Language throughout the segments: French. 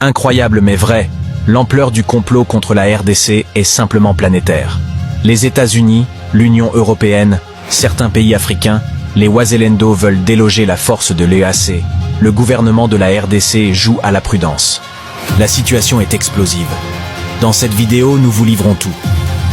Incroyable mais vrai, l'ampleur du complot contre la RDC est simplement planétaire. Les États-Unis, l'Union européenne, certains pays africains, les Wazalendo veulent déloger la force de l'EAC. Le gouvernement de la RDC joue à la prudence. La situation est explosive. Dans cette vidéo, nous vous livrons tout.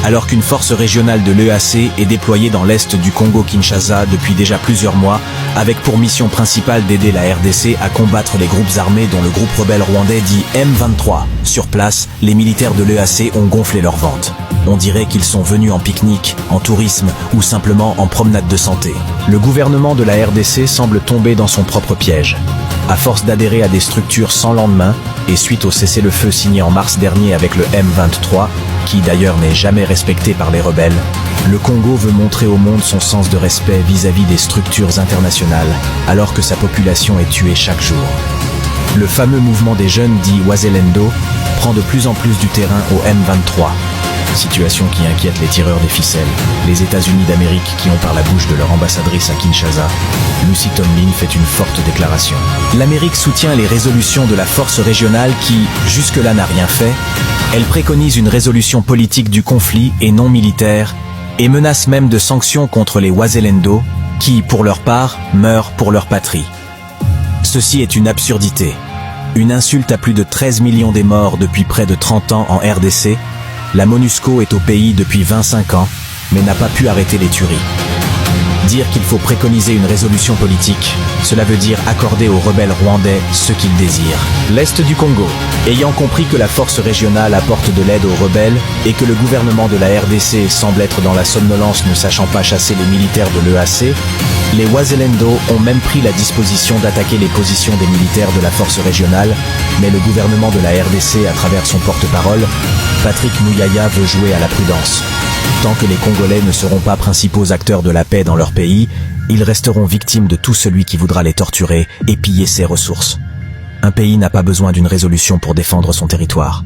Alors qu'une force régionale de l'EAC est déployée dans l'est du Congo-Kinshasa depuis déjà plusieurs mois, avec pour mission principale d'aider la RDC à combattre les groupes armés dont le groupe rebelle rwandais dit M23. Sur place, les militaires de l'EAC ont gonflé leur ventre. On dirait qu'ils sont venus en pique-nique, en tourisme ou simplement en promenade de santé. Le gouvernement de la RDC semble tomber dans son propre piège. À force d'adhérer à des structures sans lendemain, et suite au cessez-le-feu signé en mars dernier avec le M23, qui d'ailleurs n'est jamais respecté par les rebelles, le Congo veut montrer au monde son sens de respect vis-à-vis des structures internationales, alors que sa population est tuée chaque jour. Le fameux mouvement des jeunes dit Wazalendo prend de plus en plus du terrain au M23. Situation qui inquiète les tireurs des ficelles, les États-Unis d'Amérique qui ont par la bouche de leur ambassadrice à Kinshasa, Lucy Tomlin fait une forte déclaration. L'Amérique soutient les résolutions de la force régionale qui, jusque-là, n'a rien fait. Elle préconise une résolution politique du conflit et non militaire, et menace même de sanctions contre les Wazalendo, qui, pour leur part, meurent pour leur patrie. Ceci est une absurdité. Une insulte à plus de 13 millions des morts depuis près de 30 ans en RDC. La MONUSCO est au pays depuis 25 ans, mais n'a pas pu arrêter les tueries. Dire qu'il faut préconiser une résolution politique, cela veut dire accorder aux rebelles rwandais ce qu'ils désirent. L'Est du Congo, ayant compris que la force régionale apporte de l'aide aux rebelles et que le gouvernement de la RDC semble être dans la somnolence ne sachant pas chasser les militaires de l'EAC, les Wazalendo ont même pris la disposition d'attaquer les positions des militaires de la force régionale, mais le gouvernement de la RDC, à travers son porte-parole, Patrick Muyaya, veut jouer à la prudence. Tant que les Congolais ne seront pas principaux acteurs de la paix dans leur pays, ils resteront victimes de tout celui qui voudra les torturer et piller ses ressources. Un pays n'a pas besoin d'une résolution pour défendre son territoire.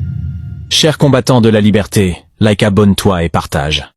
Chers combattants de la liberté, like, abonne-toi et partage.